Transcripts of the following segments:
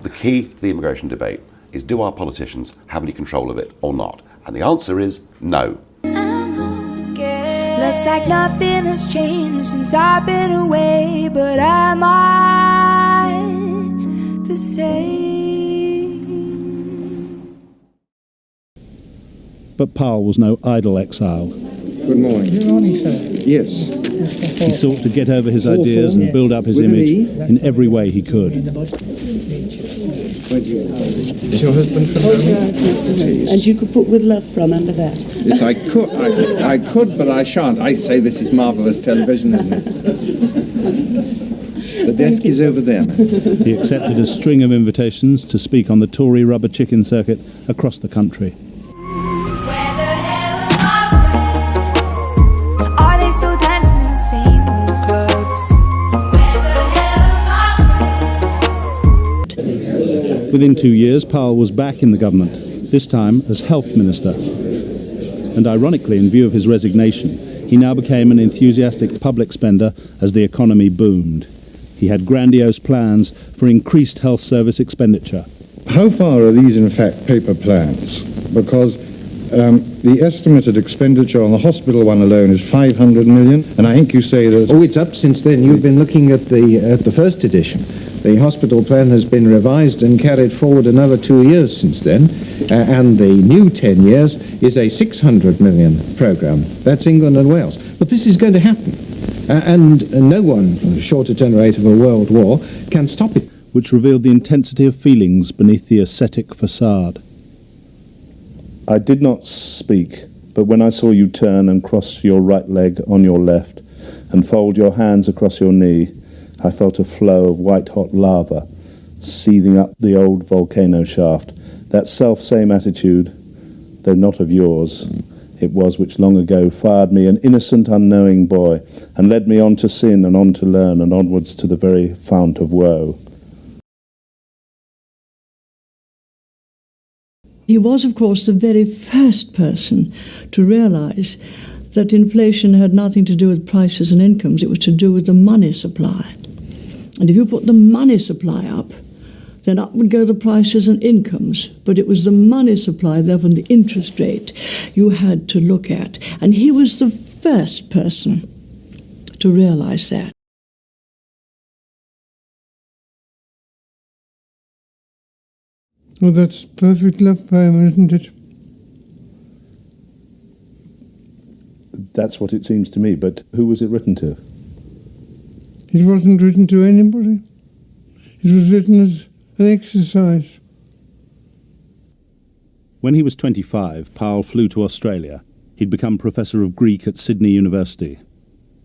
The key to the immigration debate is, do our politicians have any control of it or not? And the answer is no. Looks like nothing has changed since I've been away, but am I the same? But Powell was no idle exile. Good morning. Good morning, sir. Yes. He sought to get over his ideas and build up his image in every way he could. Is your husband from home? And you could put "with love" from under that. Yes, I could. I could, but I shan't. I say this is marvellous television, isn't it? The desk is over there. He accepted a string of invitations to speak on the Tory rubber chicken circuit across the country. Where the hell are my friends? Are they still dancing in the same old clubs? Where the hell are my friends? Within 2 years, Powell was back in the government, this time as Health Minister. And ironically, in view of his resignation, he now became an enthusiastic public spender as the economy boomed. He had grandiose plans for increased health service expenditure. How far are these, in fact, paper plans? Because the estimated expenditure on the hospital one alone is 500 million, and I think you say that... Oh, it's up since then. You've been looking at the first edition. The hospital plan has been revised and carried forward another 2 years since then, and the new 10 years is a 600 million programme. That's England and Wales. But this is going to happen, and no one, short at any rate of a world war, can stop it. Which revealed the intensity of feelings beneath the ascetic facade. I did not speak, but when I saw you turn and cross your right leg on your left and fold your hands across your knee, I felt a flow of white-hot lava seething up the old volcano shaft. That self-same attitude, though not of yours, it was which long ago fired me, an innocent, unknowing boy, and led me on to sin and on to learn and onwards to the very fount of woe. He was, of course, the very first person to realise that inflation had nothing to do with prices and incomes. It was to do with the money supply. And if you put the money supply up, then up would go the prices and incomes. But it was the money supply, therefore the interest rate, you had to look at. And he was the first person to realise that. Oh, that's perfect love poem, isn't it? That's what it seems to me, but who was it written to? It wasn't written to anybody. It was written as an exercise. When he was 25, Powell flew to Australia. He'd become Professor of Greek at Sydney University.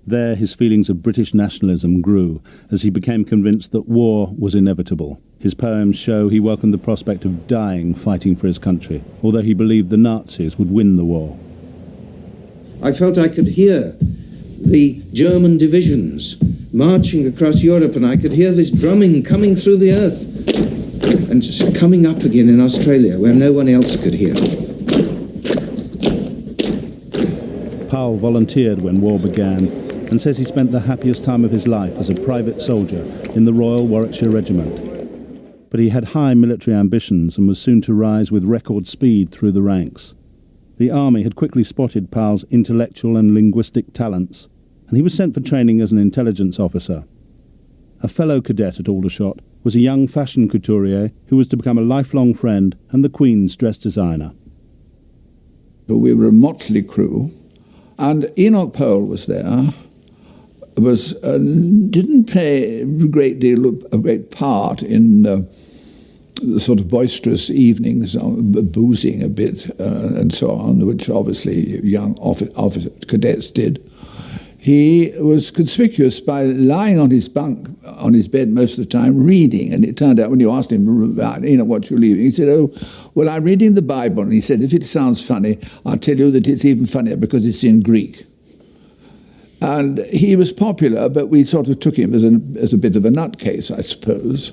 There, his feelings of British nationalism grew as he became convinced that war was inevitable. His poems show he welcomed the prospect of dying fighting for his country, although he believed the Nazis would win the war. I felt I could hear the German divisions marching across Europe, and I could hear this drumming coming through the earth and just coming up again in Australia where no one else could hear. Powell volunteered when war began and says he spent the happiest time of his life as a private soldier in the Royal Warwickshire Regiment. But he had high military ambitions and was soon to rise with record speed through the ranks. The army had quickly spotted Powell's intellectual and linguistic talents, and he was sent for training as an intelligence officer. A fellow cadet at Aldershot was a young fashion couturier who was to become a lifelong friend and the Queen's dress designer. We were a motley crew, and Enoch Powell was there. Didn't play a great part in the sort of boisterous evenings, boozing a bit and so on, which obviously young officer cadets did. He was conspicuous by lying on his bunk, on his bed most of the time, reading. And it turned out when you asked him, what you're reading, he said, "Oh, well, I'm reading the Bible." And he said, "If it sounds funny, I'll tell you that it's even funnier because it's in Greek." And he was popular, but we sort of took him as a bit of a nutcase, I suppose.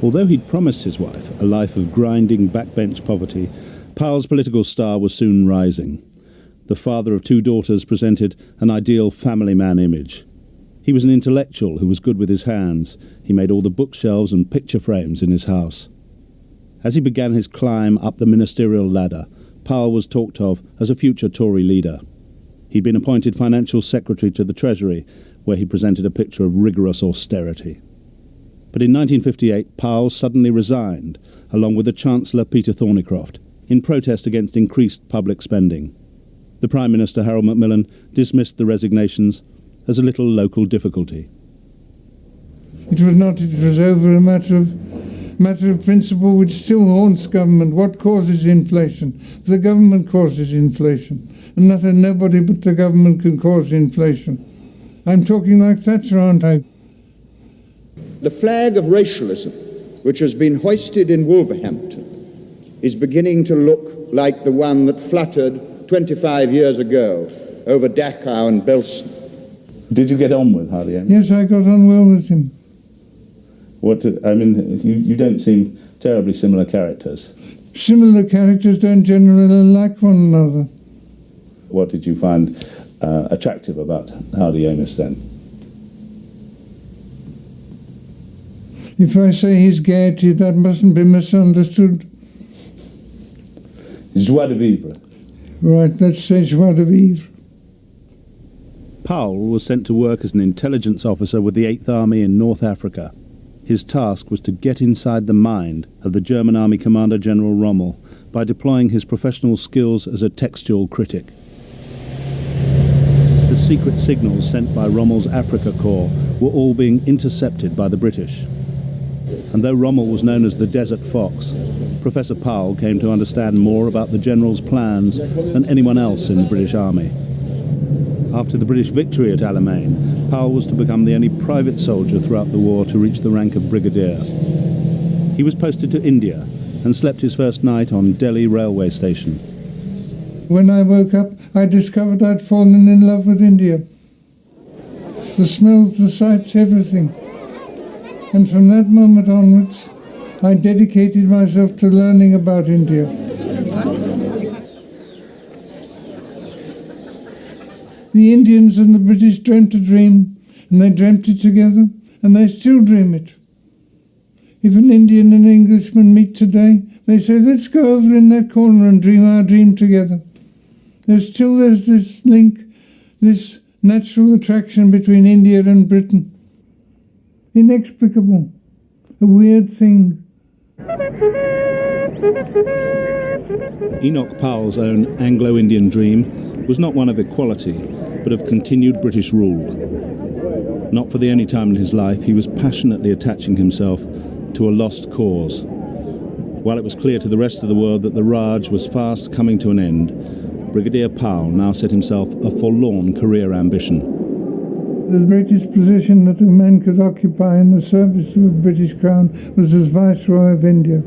Although he'd promised his wife a life of grinding backbench poverty, Powell's political star was soon rising. The father of 2 daughters presented an ideal family man image. He was an intellectual who was good with his hands. He made all the bookshelves and picture frames in his house. As he began his climb up the ministerial ladder, Powell was talked of as a future Tory leader. He'd been appointed Financial Secretary to the Treasury, where he presented a picture of rigorous austerity. But in 1958, Powell suddenly resigned, along with the Chancellor Peter Thorneycroft, in protest against increased public spending. The Prime Minister, Harold Macmillan, dismissed the resignations as a little local difficulty. It was over a matter of principle which still haunts government. What causes inflation? The government causes inflation. And nobody but the government can cause inflation. I'm talking like Thatcher, aren't I? The flag of racialism, which has been hoisted in Wolverhampton, is beginning to look like the one that fluttered 25 years ago over Dachau and Belsen. Did you get on with Hardy Amis? Yes, I got on well with him. You don't seem terribly similar characters. Similar characters don't generally like one another. What did you find attractive about Hardy Amis then? If I say his gaiety, that mustn't be misunderstood. Joie de vivre. Right, let's say joie de vivre. Powell was sent to work as an intelligence officer with the 8th Army in North Africa. His task was to get inside the mind of the German Army Commander General Rommel by deploying his professional skills as a textual critic. The secret signals sent by Rommel's Africa Corps were all being intercepted by the British. And though Rommel was known as the Desert Fox, Professor Powell came to understand more about the General's plans than anyone else in the British Army. After the British victory at Alamein, Powell was to become the only private soldier throughout the war to reach the rank of brigadier. He was posted to India and slept his first night on Delhi railway station. When I woke up, I discovered I'd fallen in love with India. The smells, the sights, everything. And from that moment onwards, I dedicated myself to learning about India. The Indians and the British dreamt a dream, and they dreamt it together, and they still dream it. If an Indian and an Englishman meet today, they say, let's go over in that corner and dream our dream together. There's this link, this natural attraction between India and Britain. Inexplicable, a weird thing. Enoch Powell's own Anglo-Indian dream was not one of equality, but of continued British rule. Not for the only time in his life, he was passionately attaching himself to a lost cause. While it was clear to the rest of the world that the Raj was fast coming to an end, Brigadier Powell now set himself a forlorn career ambition. The greatest position that a man could occupy in the service of the British Crown was as Viceroy of India.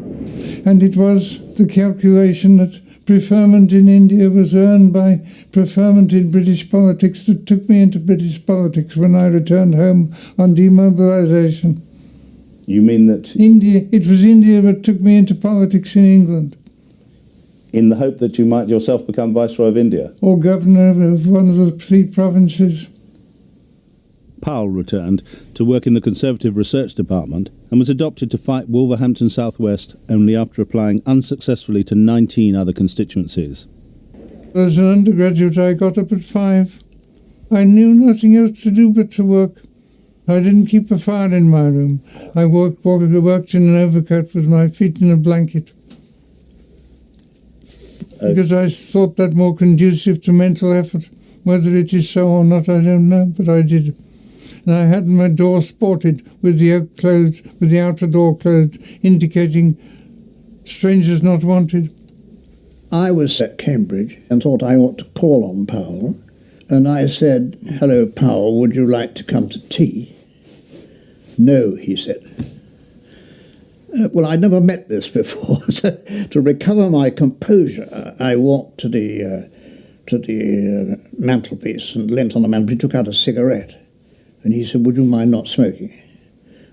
And it was the calculation that preferment in India was earned by preferment in British politics that took me into British politics when I returned home on demobilisation. You mean that... It was India that took me into politics in England. In the hope that you might yourself become Viceroy of India? Or Governor of one of the 3 provinces. Powell returned to work in the Conservative Research Department and was adopted to fight Wolverhampton South West only after applying unsuccessfully to 19 other constituencies. As an undergraduate, I got up at 5. I knew nothing else to do but to work. I didn't keep a fire in my room. I worked in an overcoat with my feet in a blanket. Because I thought that more conducive to mental effort. Whether it is so or not, I don't know, but I did. And I had my door sported with the oak closed, with the outer door closed, indicating strangers not wanted. I was at Cambridge and thought I ought to call on Powell, and I said, "Hello, Powell, would you like to come to tea?" "No," he said. Well, I'd never met this before. So to recover my composure, I walked to the mantelpiece and leant on the mantelpiece, took out a cigarette. And he said, "Would you mind not smoking?"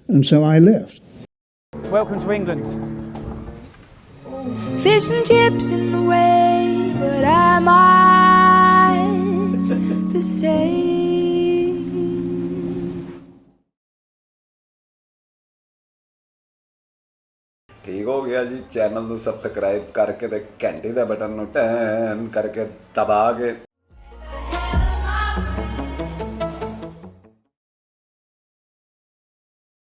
And so I left. Welcome to England. Fish and chips in the way, but am I the same? ਠੀਕ ਹੋ ਗਿਆ ਜੀ। Channel ਨੂੰ subscribe ਕਰਕੇ ਤੇ ਘੰਟੀ ਦੇ button ਨੂੰ ਟੈਨ ਕਰਕੇ ਦਬਾ ਕੇ